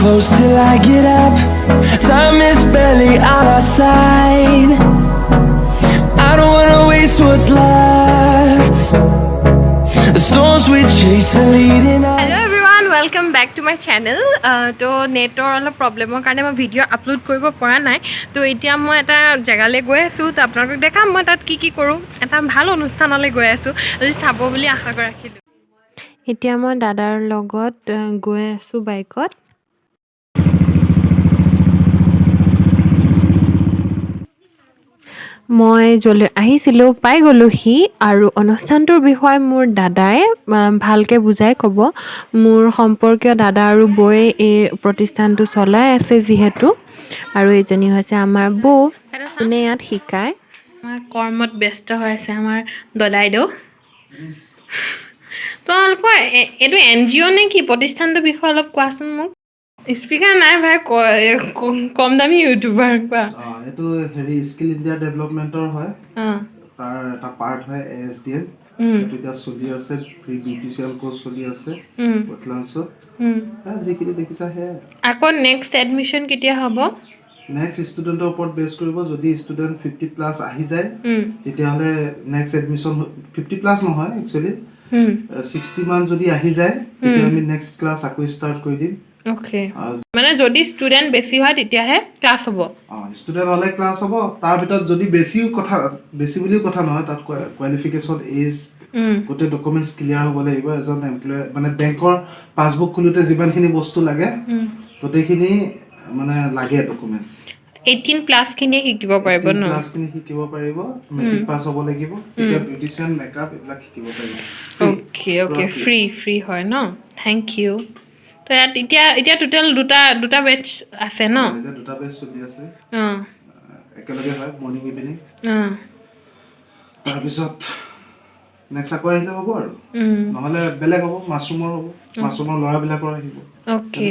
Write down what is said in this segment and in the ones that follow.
close till I get up. Time is barely on our side. I don't wanna waste what's left. The storms we chase are leading us. Hello everyone, welcome back to my channel. To netor অলপ প্ৰবলেমৰ কাৰণে মই video' upload কৰিব পৰা নাই। তো এতিয়া মই এটা জেগালৈ গৈ আছোঁ। তো আপোনালোকক দেখাম মই তাত কি কৰোঁ। এটা ভাল অনুষ্ঠানলৈ গৈ আছোঁ। আজি চাব বুলি আশা ৰাখিলোঁ। এতিয়া মই দাদাৰ লগত গৈ আছোঁ বাইকত। মই য'লৈ আহিছিলোঁ পাই গ'লোহি আৰু অনুষ্ঠানটোৰ বিষয়ে মোৰ দাদাই ভালকৈ বুজাই ক'ব। মোৰ সম্পৰ্কীয় দাদা আৰু বৌয়ে এই প্ৰতিষ্ঠানটো চলাই আছে যিহেতু, আৰু এইজনী হৈছে আমাৰ বৌ, যোনে ইয়াত শিকায়। আমাৰ কৰ্মত ব্যস্ত হৈ আছে আমাৰ দদাইদেউ। তোমালোকৰ এইটো NGO নে কি? প্ৰতিষ্ঠানটোৰ বিষয়ে অলপ কোৱাচোন মোক। স্পিকাৰ নাই ভাই, কম দামী ইউটিউবাৰ কোৱা। এইটো হেৰি স্কিল ইণ্ডিয়া ডেভেলপমেণ্টৰ হয়। তাৰ এটা পাৰ্ট হয় ASDM। এইটো এতিয়া চলি আছে, ফ্ৰী বিউটিচিয়ান কোৰ্চ চলি আছে ৱেটলাণ্ডছত। যিখিনি দেখিছা সেয়াই। আকৌ নেক্সট এডমিশ্যন কেতিয়া হ'ব? নেক্সট ষ্টুডেণ্টৰ ওপৰত বেছ কৰিব। যদি ষ্টুডেণ্ট 50+ আহি যায় তেতিয়াহ'লে নেক্সট এডমিশ্যন 50+ নহয়, একচুৱেলি 60 মান যদি আহি যায় তেতিয়া আমি নেক্সট ক্লাছ আকৌ ষ্টাৰ্ট কৰি দিম। অ'কে, মানে যদি ষ্টুডেণ্ট বেছি হয় তেতিয়াহে ক্লাছ হ'ব। ষ্টুডেণ্ট হ'লে ক্লাছ হ'ব। তাৰ ভিতৰত যদি বেছি বুলিও কথা নহয়, তাত কোৱালিফিকেশ্যন, এজ, গোটেই ডকুমেণ্টছ ক্লিয়াৰ হ'ব লাগিব। এজন এমপ্লয় মানে বেংকৰ পাছবুক খোলোতে যিমানখিনি বস্তু লাগে গোটেইখিনি মানে লাগে ডকুমেণ্টছ। 18+ খিনিয়ে শিকিব পাৰিব ন? 18+ খিনি শিকিব পাৰিব। মেট্ৰিক পাছ হ'ব লাগিব, তেতিয়া বিউটিচিয়ান, মেকআপ এইবিলাক শিকিব পাৰিব। অ'কে, ফ্ৰী হয় ন? Thank U. তো ইয়াত এতিয়া টোটেল দুটা বেটছ আছে ন? এতিয়া দুটা বেটছ চলি আছে। একেলগে হয়, মৰ্ণিং ইভিনিং। তাৰপিছত নেক্সট আকৌ আহিলে হ'ব আৰু, নহ'লে বেলেগ হ'ব, মাছৰুমৰ হ'ব, মাছৰুমৰ ল'ৰাবিলাকৰ আহিব। অ'কে,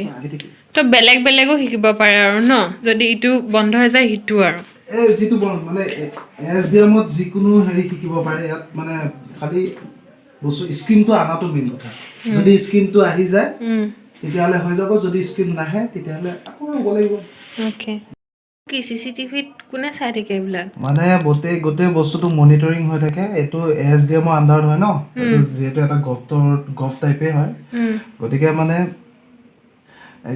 তো বেলেগো শিকিব পাৰে আৰু ন? যদি ইটো বন্ধ হৈ যায় সিটো আৰু এই যিটো মানে ASDMত যিকোনো হেৰি শিকিব পাৰে ইয়াত, মানে খালি বস্তু স্কিমটো আনাটো মেইন কথা। যদি স্কিমটো আহি যায় তেতিয়াহ'লে হৈ যাব, যদি স্কিম নাহে তেতিয়াহ'লে আকৌ ল'ব লাগিব। অ'কে, কি CCTVত কোনে চাই থাকে এইবিলাক? মানে গোটেই বস্তুটো মনিটৰিং হৈ থাকে। এইটো ASDMৰ আণ্ডাৰত হয় ন, যিহেতু এটা গভ টাইপে হয়। গতিকে মানে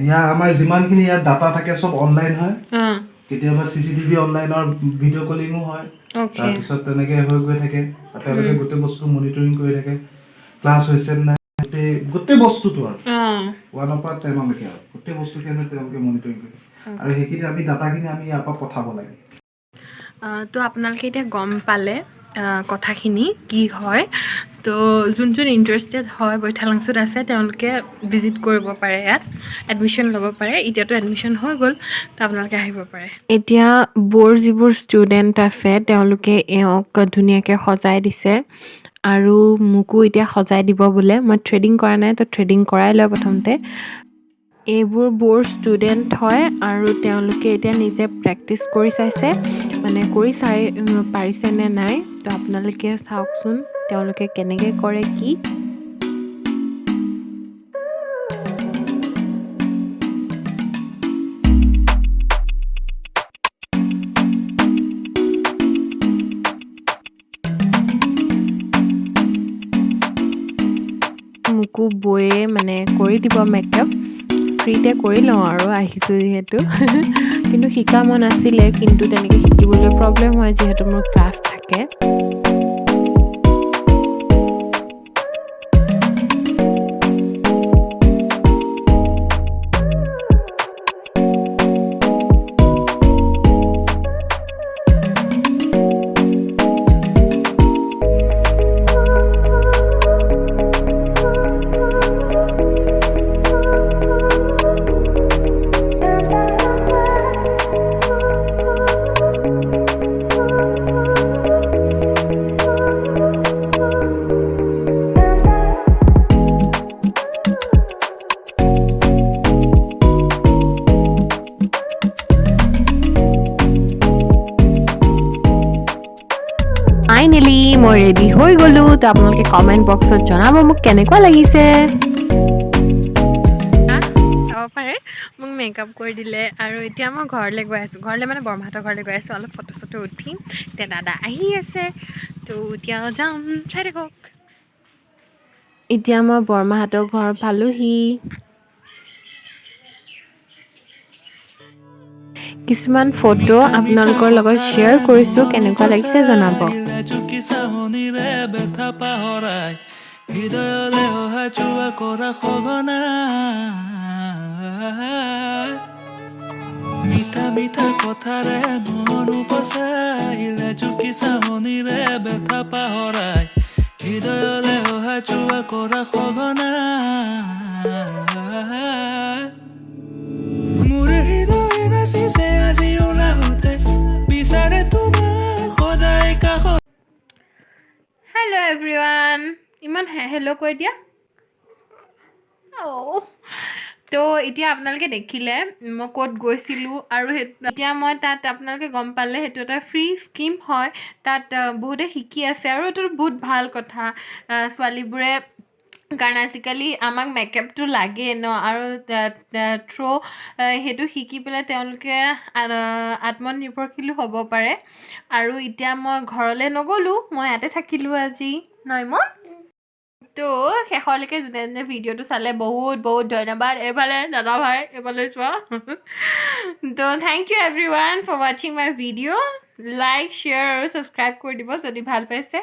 ইয়াৰ আমাৰ যিমানখিনি ইয়াত ডাটা থাকে চব অনলাইন হয়। কেতিয়াবা CCTV অনলাইনৰ ভিডিঅ' কলিঙো হয়। তাৰপিছত তেনেকৈ হৈ গৈ থাকে। তেওঁলোকে গোটেই বস্তু মনিটৰিং কৰি থাকে, ক্লাছ হৈছে নাই, গোটেই বস্তুটো আৰু 1ৰ পৰা 10লৈকে আৰু গোটেই বস্তুখিনি তেওঁলোকে মনিটৰিং কৰে। আৰু সেইখিনি আমি ডাটাখিনি আমি ইয়াৰ পৰা পঠাব লাগে। তো আপোনালোকে এতিয়া গম পালে কথাখিনি কি হয়। তো যোন ইণ্টাৰেষ্টেড হয় বৈঠালাংছুত আছে তেওঁলোকে ভিজিট কৰিব পাৰে, ইয়াত এডমিশ্যন ল'ব পাৰে। এতিয়াতো এডমিশ্যন হৈ গ'ল, তো আপোনালোকে আহিব পাৰে। এতিয়া ব'ৰ যিবোৰ ষ্টুডেণ্ট আছে তেওঁলোকে এওঁক ধুনীয়াকৈ সজাই দিছে, আৰু মোকো এতিয়া সজাই দিব বোলে। মই থ্ৰেডিং কৰা নাই, তো থ্ৰেডিং কৰাই লয় প্ৰথমতে। এইবোৰ ব'ৰ ষ্টুডেণ্ট হয় আৰু তেওঁলোকে এতিয়া নিজে প্ৰেক্টিচ কৰি চাইছে, মানে কৰি চাই পাৰিছে নে নাই। তো আপোনালোকে চাওকচোন তেওঁলোকে কেনেকৈ কৰে কি। মোকো বৌয়ে মানে কৰি দিব মেকআপ, ফ্ৰীতে কৰি লওঁ আৰু আহিছোঁ যিহেতু। কিন্তু শিকা মন আছিলে, কিন্তু তেনেকৈ শিকিবলৈ প্ৰব্লেম হয় যিহেতু মোৰ ক্লাছ থাকে। ফাইনেলি মই ৰেডি হৈ গ'লোঁ। তো আপোনালোকে কমেণ্ট বক্সত জনাব মোক কেনেকুৱা লাগিছে। চাব পাৰে মোক মেকআপ কৰি দিলে আৰু এতিয়া মই ঘৰলৈ গৈ আছোঁ ঘৰলৈ মানে বৰমাহঁতৰ ঘৰলৈ গৈ আছোঁ অলপ ফটো চটো উঠিম এতিয়া দাদা আহি আছে তো এতিয়া যাম চাই থাকক এতিয়া মই বৰমাহঁতৰ ঘৰ পালোহি কিছুমান ফটো আপোনালোকৰ লগত শ্বেয়াৰ কৰিছোঁ কেনেকুৱা লাগিছে জনাব হৃদয়লে অহা যোৱা কৰা সঘনা মিঠা মিঠা কথাৰে মন উপচাইলে জুকি চাহনিৰে ব্যথা পাহৰাই হৃদয়লে অহা যোৱা কৰা সঘনা মোৰে হৃদয় নাচিছে আজি ওলাওঁতে বিচাৰে তোমাক সদায় কাষত হেল্ল' এভৰিৱান ইমান হেল্ল' কৈ দিয়া তো এতিয়া আপোনালোকে দেখিলে মই ক'ত গৈছিলোঁ আৰু এতিয়া মই তাত আপোনালোকে গম পালে সেইটো এটা ফ্ৰী স্কিম হয় তাত বহুতে শিকি আছে আৰু এইটো বহুত ভাল কথা ছোৱালীবোৰে কাৰণ আজিকালি আমাক মেকআপটো লাগে ন আৰু সেইটো শিকি পেলাই তেওঁলোকে আত্মনিৰ্ভৰশীলো হ'ব পাৰে আৰু এতিয়া মই ঘৰলৈ নগ'লোঁ মই ইয়াতে থাকিলোঁ আজি নহয় মই তো শেষলৈকে যোনে যোনে ভিডিঅ'টো চালে বহুত বহুত ধন্যবাদ এইফালে দাদা ভাই এইফালে চোৱা তো thank you everyone for ৱাচিং মাই ভিডিঅ' লাইক শ্বেয়াৰ আৰু ছাবস্ক্ৰাইব কৰি দিব যদি ভাল পাইছে